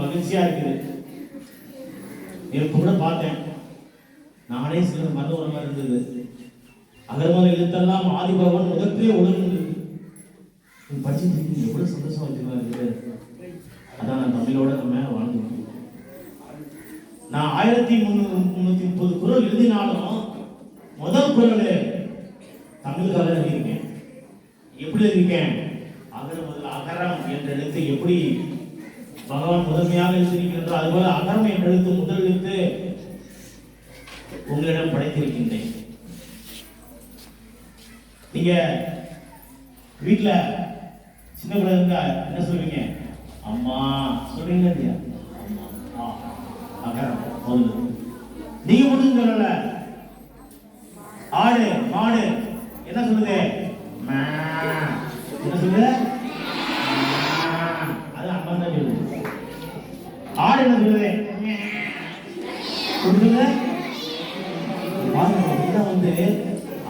மகிழ்ச்சியா இருக்குது. கூட பார்த்தேன், நானே சில மருத்துவ மாதிரி இருந்தது. அகர்மல எழுத்தெல்லாம் ஆதிபகவன் முதற்றே உலகம் படிச்சுட்டு எவ்வளவு சந்தோஷமா இருக்கு. அதான் நான் தமிழோட நம்ம வாழ்ந்துருக்கோம். நான் 1330 குறள் எழுதினாலும் முதல் குறள் தமிழுக்காக எழுதியிருக்கேன். எப்படி எழுதியிருக்கேன்? அகரம் என்ற எழுத்து எப்படி பகவான் முதன்மையாக எழுதியிருக்கின்றோ அதுபோல அகரம் என்ற எழுத்து முதல் எழுத்து உங்களிடம் படைத்திருக்கின்றேன். நீங்க வீட்டுல சின்ன பிள்ளைங்க என்ன சொல்வீங்க? அம்மா சொல்றீங்க இல்லையா? அம்மா அகரம் முதல். நீங்க மட்டும் சொல்லல, ஆடு மாடு என்ன சொல்லுது? என்ன சொல்லுது? அது அம்மா தான் சொல்லுது. ஆடு என்ன சொல்லுது? சொல்லுங்க.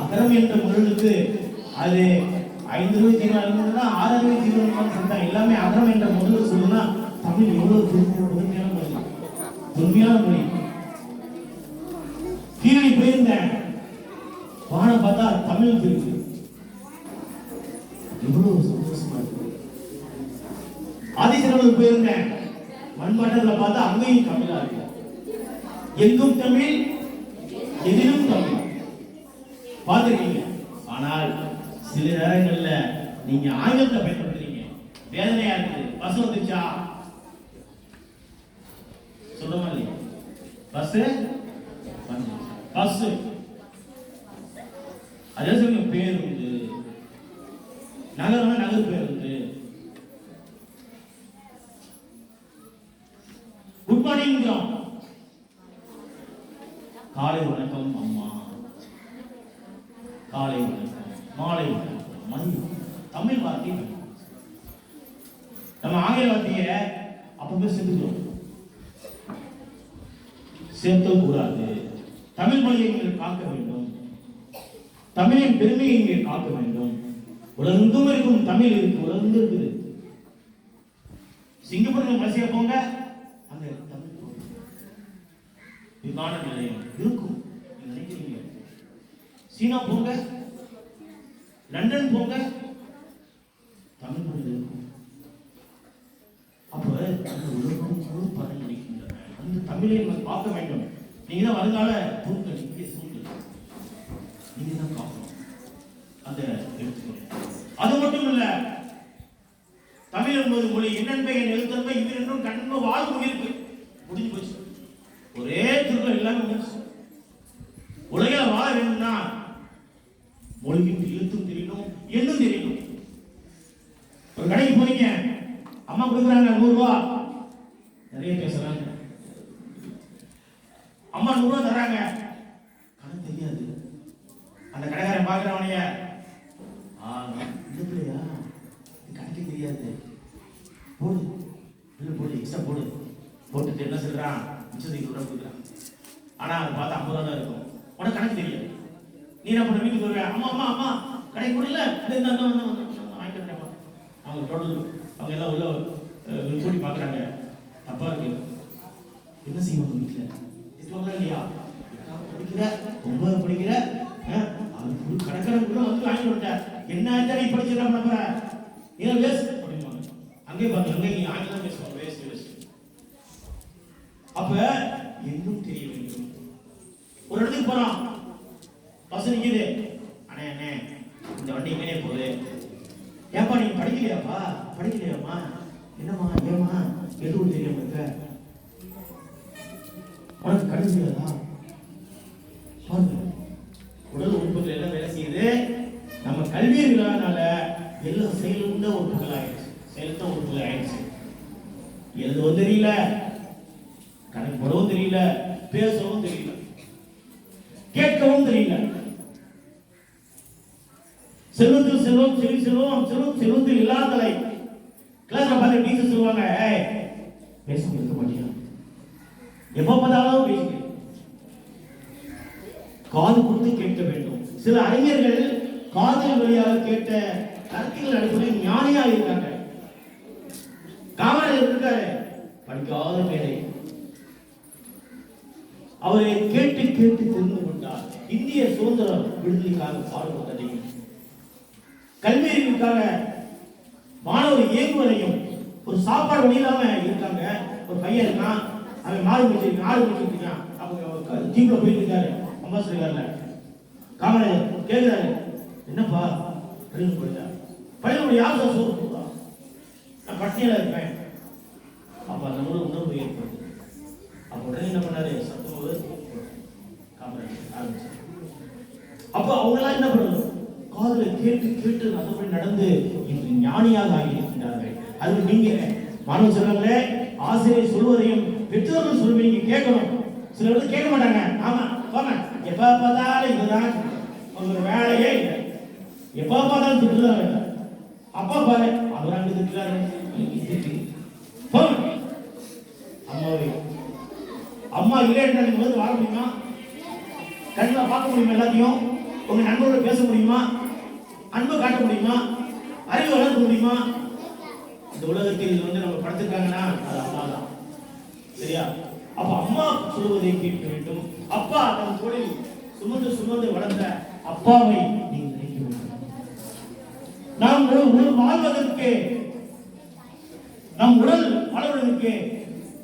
அகரம் என்ற பொருளுக்கு அது 5 ரூபாய் 6 ரூபாய் சொல்லிட்டாங்க. எல்லாமே அகரம் என்ற முதல்ல சொல்லுன்னா தமிழ் எவ்வளவு புதுமையான மொழி, புதுமையான மொழி. கீழே போயிருந்தேன், வான பார்த்தா தமிழ் இருக்கு. எவ்வளவு சந்தோஷமா இருக்கு. ஆதிசிரமத்துக்கு போயிருந்தேன், மண்பாட்டத்துல பார்த்தா அங்கேயும் தமிழா இருக்கு. எங்கும் தமிழ், எதிலும் தமிழ் பார்த்துருக்கீங்க. ஆனால் சில நேரங்கள்ல நீங்க ஆங்கிலத்தை பயன்படுத்துறீங்க, வேதனையா இருக்குது. பஸ் வந்துச்சா சொல்லுமா இல்லையா? பஸ் பஸ் அதே சொல்லுங்க. பேருந்து, நகரம் நகர் பேருந்து. குட் மார்னிங், காலை வணக்கம் அம்மா, காலை வணக்கம், மாலை வணக்கம், மணி. தமிழ் வார்த்தை. நம்ம ஆங்கில வார்த்தையை அப்பவே சேர்த்துக்கிறோம், சேர்த்த கூடாது. தமிழ் மொழியை நீங்கள் காக்க வேண்டும், தமிழின் பெருமையை நீங்கள் காக்க வேண்டும். உலகெங்கும் இருக்கும் தமிழ் இருக்கு, உலகெங்கும் இருக்குது. சிங்கப்பூர் மலேசியா போங்க, அங்க தமிழ் விமான நிலையம் இருக்கும் நினைக்கிறீங்க. சீனா போங்க, லண்டன் போங்க, தமிழ் மொழி இருக்கும். அப்ப உலகம் பரவி நிற்கின்றன. அந்த தமிழை நம்ம பார்க்க வேண்டும். நீங்க தான் வருங்கால தூண்கள், இங்கே தூண்கள் நீங்க தான் பார்க்கணும். அந்த எடுத்துக்கணும். அது மட்டும் இல்ல, தமிழ் என்பது மொழி என்னென்பை என் எழுத்தன்பை இது என்றும் கண்ப வாழ்வு இருக்கு. முடிஞ்சு போச்சு. ஒரே திருக்குறள் எல்லாமே முடிச்சு. உலகில வாழ வேண்டும்னா மொழியும் எழுத்தும் தெரியணும், எண்ணும் தெரியணும். ஒரு கடைக்கு போனீங்க, அம்மா கொடுக்குறாங்க 100 ரூபாய். நிறைய பேசுறாங்க. அம்மா 100 ரூபாய் தராங்க, கணக்கு தெரியாது. அந்த கடைக்காரன் பார்க்கிறவனைய இல்லையா கணக்கு தெரியாது, போடு இல்லை போடு, எக்ஸ்ட்ரா போடு. போட்டுட்டு என்ன சொல்றான்? மிச்சத்துக்கு கூட கொடுக்குறான். ஆனா அதை பார்த்தா 50 ரூபா தான் இருக்கும். உனக்கு கணக்கு தெரியாது. நீ என்ன பண்ண? வீட்டுக்கு வருவேன், அம்மா அம்மா அம்மா கடைக்கு போடல வாங்கிட்டு. அவங்க டோட்டல் அவங்க எல்லாம் உள்ள கூட்டி பார்க்குறாங்க. தப்பா இருக்கு. என்ன செய்வாங்க வீட்டில்? திட்டுவாங்களா இல்லையா? படிக்கிற 9 படிக்கிற கணக்கணக்குள்ள வந்து வாங்கிட்டு வந்துட்டேன். என்ன நீ படிச்சிடற பண்ண ஏன் வேஸ்ட் அப்படின்வாங்க. அங்கே பார்த்து அங்கே நீ ஆங்கிலம் பேசுவாங்க, வேஸ்ட் வேஸ்ட். அப்ப இன்னும் தெரிய வேண்டும். ஒரு இடத்துக்கு போறோம், பஸ் நிக்குது. அண்ணே அண்ணே இந்த வண்டி எங்கனே போகுது? ஏப்பா நீங்க படிக்கலையாப்பா? படிக்கலையாம்மா? என்னம்மா ஏமா எதுவும் தெரியாம இருக்க? உனக்கு கடன் தெரியாதா? பாருங்க, உடல் உறுப்புகள் எல்லாம் வேலை செய்யுது. நம்ம கல்வியினால எல்லாம் செயலுண்ட உறுப்புகள் ஆயிடுச்சு, செயல்த உறுப்புகள் ஆயிடுச்சு. எழுதவும் தெரியல, கணக்கு போடவும் தெரியல, பேசவும் தெரியல, கேட்கவும் தெரியல. செல்வத்தில் செல்வம், செல்வி செல்வம், செல்வம் செல்வத்தில் இல்லாதலை. கிளாஸ்ல பார்த்து டீச்சர் சொல்லுவாங்க, பேச இருக்க மாட்டீங்க, எப்ப பார்த்தாலும் பேசுங்க. காது கொடுத்து கேட்க வேண்டும். சில அறிஞர்கள் காதல் வழியாக கேட்ட கருத்தியல் அடிப்படையில் ஞானியா இருக்காங்க. காமராஜர் இருக்காரு, படிக்காத மேதை. அவரை கேட்டு கேட்டு தெரிந்து கொண்டார். இந்திய சுதந்திர விடுதலைக்காக பாடுபட்டதையும் கல்வியறிவுக்காக மாணவர் இயங்குவதையும் ஒரு சாப்பாடு வழி இல்லாம இருக்காங்க. ஒரு பையன் இருக்கான், அவன் மாடு முடிச்சிருக்கான். அவங்க ஜீப்ல போயிட்டு இருக்காரு, அம்பாசிடர்ல காமராஜர் கேட்கிறாரு, என்னப்பா பள்ளியில் போயிட்டா பள்ளியோட யார் சோறு போடுவா, நான் பட்டினியில இருப்பேன். அப்ப அந்த உணர்வு ஏற்படுது. அப்ப உடனே என்ன பண்ணாரு, சத்துணவு காமராஜர் ஆரம்பிச்சார். அப்ப அவங்கெல்லாம் என்ன பண்ணணும், காதலை கேட்டு கேட்டு அதுபடி நடந்து இன்று ஞானியாக ஆகியிருக்கிறார்கள். அது நீங்க மாணவ செல்வங்களே, ஆசிரியர் சொல்வதையும் பெற்றோர்கள் சொல்வதை நீங்க கேட்கணும். சில பேர் கேட்க மாட்டாங்க. ஆமா போங்க, எப்ப பார்த்தாலும் இதுதான் உங்களோட வேலையே இல்லை, எப்ப பார்த்தாலும் திட்டுதான் வேண்டாம். அப்பா பாரு அவர் அங்கு திட்டுறாரு, அம்மாவே அம்மா இல்லைன்னா நீங்க வந்து வாழ முடியுமா? கண்ணில் பார்க்க முடியுமா? எல்லாத்தையும் உங்க நண்பர்களோட பேச முடியுமா? அன்பை காட்ட முடியுமா? அறிவு வளர்க்க முடியுமா? இந்த உலகத்தில் வந்து நம்ம படுத்திருக்காங்கன்னா அது அம்மா தான். சரியா? அப்ப அம்மா சொல்வதை கேட்க வேண்டும். அப்பா தன் தோளில் சுமந்து சுமந்து வளர்ந்த அப்பாவை நீங்கள் நினைக்க வேண்டும். நாம் ஒரு வாழ்வதற்கு, நம் உடல் வளர்வதற்கு,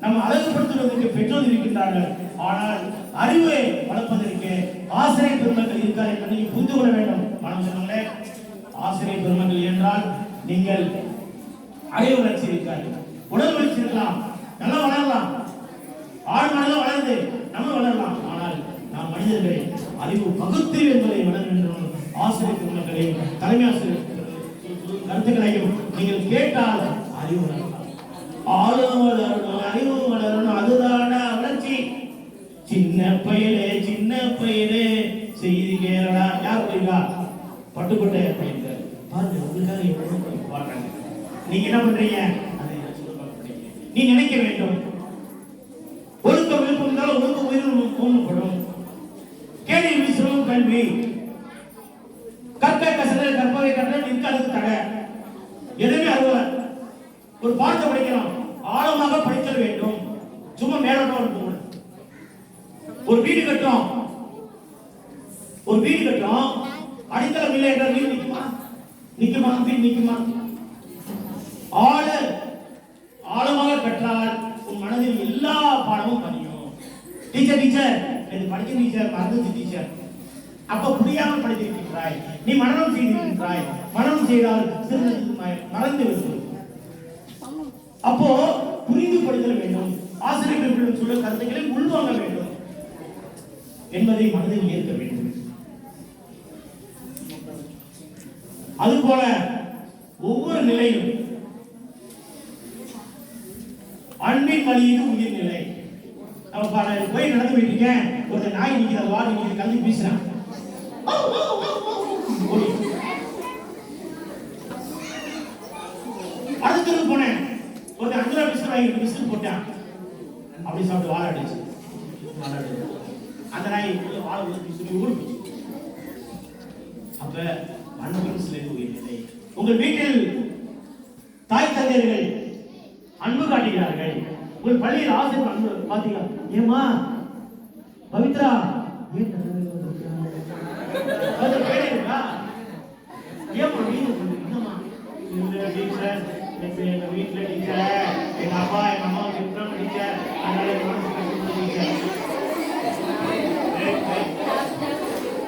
நம்ம அழகுபடுத்துவதற்கு பெற்றோர் இருக்கின்றார்கள். ஆனால் அறிவை வளர்ப்பதற்கு ஆசிரியர் பெருமக்கள் இருக்கார் என்று நீங்கள் புரிந்து கொள்ள வேண்டும். சொன்னாங்களே, ஆசிரியர் பெருமக்கள் என்றால் நீங்கள் அறிவு வளர்ச்சி இருக்காது, உடல் வளர்ச்சி இருக்கலாம், நல்லா வளரலாம், ஆள் மனதில் வளர்ந்து நம்ம வளரலாம். ஆனால் நாம் மனிதர்களை அறிவு பகுத்தறிவு என்பதை வளர வேண்டும். ஆசிரியர் பெருமக்களையும் தலைமை ஆசிரியர் கருத்துக்களையும் நீங்கள் கேட்டால் அறிவு வளரலாம், ஆளும் வளரணும், அறிவு வளரணும். அதுதான வளர்ச்சி. சின்ன பையலே செய்தி கேரளா யார் போயிருக்கா? பட்டுக்கோட்டை போயிருக்க பாருங்க, உங்களுக்காக எவ்வளவு பாடுறாங்க. நீங்க என்ன பண்றீங்க? அதை நீ நினைக்க வேண்டும். ஒழுக்க விருப்பம் இருந்தாலும் ஒழுக்க உயிரினும் தூண்டப்படும். கேள்வி வீசும் கல்வி, கற்க கசடல் கற்பவை கற்றல் இருக்காது தட எதுவுமே அறுவல. ஒரு பாடத்தை படிக்கிறோம், ஆழமாக படித்தல் வேண்டும். சும்மா மேலோட்டம் இருக்கும். ஒரு வீடு கட்டும், அடித்தளம் இல்லை என்றால் வீடு நிக்குமா? வீடு நிக்குமா? ஆழமாக கற்றால் உன் மனதில் எல்லா பாடமும் பதியும். டீச்சர் எனக்கு படிக்க டீச்சர் மறந்துச்சு டீச்சர். அப்ப புரியாமல் படித்திருக்கிறாய், நீ மனனம் செய்திருக்கிறாய். மனனம் செய்தால் மறந்து விடுவது. அப்போ புரிந்து படித்தல் வேண்டும். ஆசிரியர்கள் சொல்ல கருத்துக்களை உள்வாங்க வேண்டும் என்பதை மனதில் ஏற்க வேண்டும். அதுபோல ஒவ்வொரு நிலையும் அன்பின் வழியிது உயிர் நிலை. போய் நடந்து போயிட்டு இருக்கேன், ஒரு நாய் நிக்கிற வாடி நிக்கிற கல்வி பேசுறான். அடுத்தது போனேன், ஒரு 5 ரூபாய் பிஸ்கட் வாங்கி பிஸ்கட் போட்டான், அப்படி சாப்பிட்டு வாழ அடிச்சு. அந்த நாய் வாழ சொல்லி ஊருக்கு. அப்ப அன்பின் சிலை உயிர்நிலை. உங்கள் வீட்டில் தாய் தந்தையர்கள் அன்பு காட்டுகிறார்கள். உங்கள் பள்ளியில் ஆசிரியர் அன்பு பாத்தீங்களா? ஏமா பவித்ரா எங்க வீட்டுல டீச்சர், எங்க அப்பா எங்க அம்மா டீச்சர்,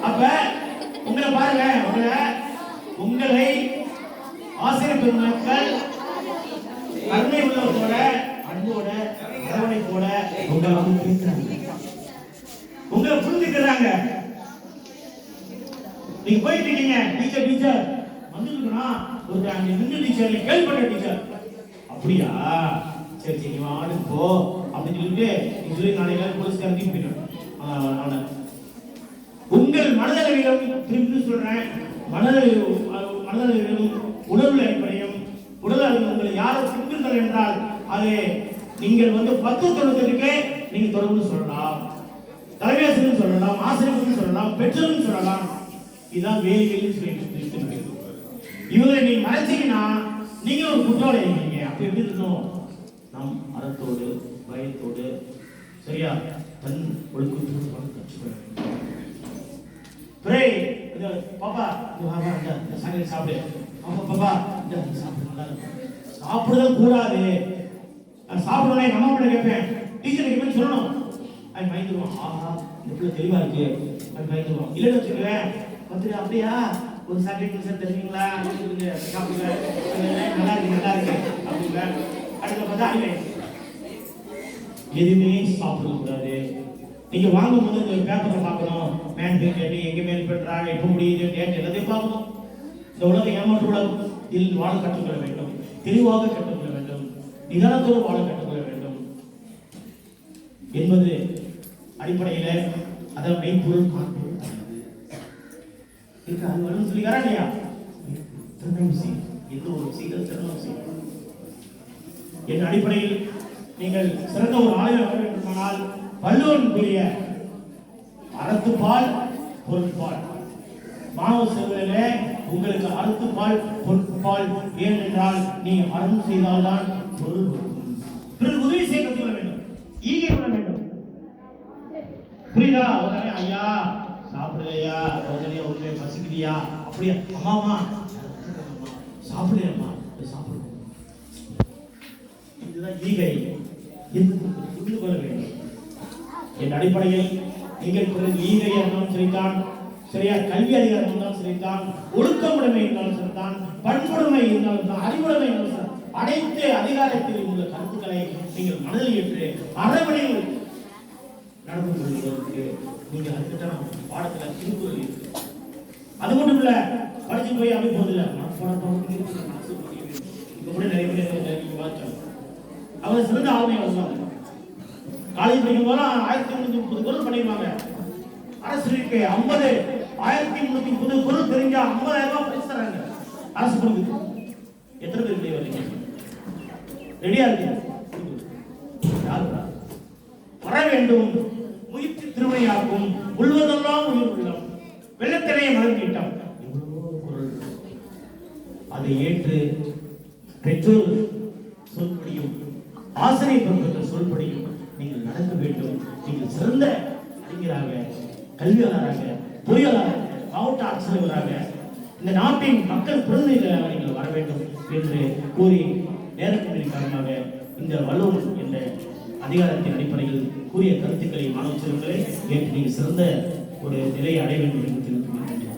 அப்ப உங்களை பாருங்க, உங்களை ஆசிரியர் பெருமக்கள் கருணை உள்ளவர்களோட அன்போட அரவணைப்போட உங்களை புரிஞ்சுக்கிறாங்க. நீங்க போயிட்டு இருக்கீங்க, டீச்சர் வந்துருக்கணும், ஒரு அங்க நின்று டீச்சர் கேள்விப்பட்ட டீச்சர், அப்படியா சரி நீ வாடு போ அப்படின்னு சொல்லிட்டு நீங்க சொல்லி நாளைக்கு போலீஸ்கார போயிடும். உங்கள் மனதளவிலும் திருப்பி சொல்றேன், மனதளவிலும் உணர்வு அடிப்படையும் உடல் உங்களை யாரும் சிந்துங்கள் என்றால் அது நீங்கள் 10-98 நீங்க தொடர்பு சொல்லலாம், தலைமையாசிரியர் சொல்லலாம், ஆசிரியர்கள் சொல்லலாம், பெற்றோர்கள் சொல்லலாம். இதுதான் வேலையில் இவங்களை நீங்க மறைச்சீங்கன்னா நீங்க ஒரு குற்றவாளி இருக்கீங்க. அப்ப எப்படி இருக்கணும்? நாம் அறத்தோடு பயத்தோடு சரியா தன் ஒழுக்கத்தோடு வாழ கற்றுக்கொள்ள பாப்பா சாப்பிடு பாப்பா சாப்பிடுதல் கூடாது. சாப்பிடுறேன் எங்க அம்மா கிட்ட கேட்பேன், டீச்சர் கேட்பேன் சொல்லணும். அது பயந்துருவான். ஆஹா எப்படி தெளிவா இருக்கு அது பயந்துருவான். இல்லைன்னு வச்சுக்குவேன் வந்து அப்படியா ஒரு சாக்லேட் சார் தெரியுங்களா சாப்பிடுங்க நல்லா இருக்கு நல்லா இருக்கு அப்படிங்க. அடுத்த பார்த்தா அடிமை எதுவுமே சாப்பிடக்கூடாது. நீங்க வாங்கும் போது இந்த பேப்பரை பார்க்கணும், மேன் கேட்டு எங்க மேல் பெற்றாங்க எப்ப முடியுது டேட் எல்லாத்தையும் பார்க்கணும். இந்த உலகம் ஏமாற்று உலகம். இதில் வாழ கற்றுக்கொள்ள வேண்டும், தெளிவாக கற்றுக்கொள்ள வேண்டும், நிதானத்தோடு வாழ கற்றுக்கொள்ள வேண்டும் என்பது அடிப்படையில அதன் மெய்ப்பொருள் காண்பது சொல்லிக்காரா இல்லையா? எந்த ஒரு விஷயங்கள் திருமணம் செய்யும் என்ற அடிப்படையில் நீங்கள் சிறந்த ஒரு ஆய்வு வர வேண்டுமானால் வள்ளுவனுக்குரிய அறத்துப்பால் பொருட்பால் மாணவ செல்வர்களே, உங்களுக்கு அறத்துப்பால் பொருட்பால் ஏனென்றால் நீ அறம் செய்தால்தான் பொருள் கொடுக்கும். பிறகு உதவி செய்ய கற்றுக்கொள்ள வேண்டும், ஈகை கொள்ள வேண்டும். புரியுதா? உடனே ஐயா சாப்பிடலையா, உடனே உடனே பசிக்குதியா, அப்படியா அம்மாமா சாப்பிடுமா சாப்பிடு. இதுதான் ஈகை என்று புரிந்து கொள்ள வேண்டும். என் அடிப்படையில் நீங்கள் பிறகு ஈகையாக இருந்தாலும் சரிதான், சரியா கல்வி அதிகாரம் இருந்தாலும் சரிதான், ஒழுக்கமுடைமை இருந்தாலும் சரிதான், பண்புடைமை இருந்தாலும் தான், அறிவுடைமை இருந்தாலும் சரி, அனைத்து அதிகாரத்தில் உள்ள கருத்துக்களை நீங்கள் மனதில் ஏற்று அறவழியில் நடந்து கொள்வதற்கு நீங்கள் அதுக்கிட்ட பாடத்தில் திருக்குறள் இருக்கு. அது மட்டும் இல்ல, படிச்சு போய் அப்படி போதில்லை இப்ப கூட நிறைய பேர் பார்த்தோம். அவங்க சிறந்த ஆளுமை வருவாங்க. காலேஜ் படிக்கும் போது 1330 குரல் பண்ணிடுவாங்க. அரசு 1330 குரல் தெரிஞ்சா 50,000 ரூபாய் பரிசு தராங்க அரசு கொடுக்குது. எத்தனை பேர் ரெடி வரீங்க? ரெடியா இருக்கு வர வேண்டும். முயற்சி திருமையாக்கும் உள்வதெல்லாம் உயிர் உள்ளம் வெள்ளத்தினையை மலர் நீட்டம் எவ்வளவோ குரல். அதை ஏற்று பெற்றோர் சொல்படியும் ஆசிரியர் பெருமக்கள் சொல்படியும் நீங்கள் நடக்க வேண்டும். நீங்கள் சிறந்த அறிஞராக, கல்வியாளராக, பொறியாளராக, மாவட்ட ஆட்சியராக, இந்த நாட்டின் மக்கள் பிரதிநிதிகளாக நீங்கள் வர வேண்டும் என்று கூறி நேரத்தின் காரணமாக இந்த வள்ளுவன் என்ற அதிகாரத்தின் அடிப்படையில் கூறிய கருத்துக்களை மாணவ செல்வங்களை ஏற்று நீங்கள் சிறந்த ஒரு நிலையை அடைய வேண்டும் என்று தெரிவித்துள்ளேன்.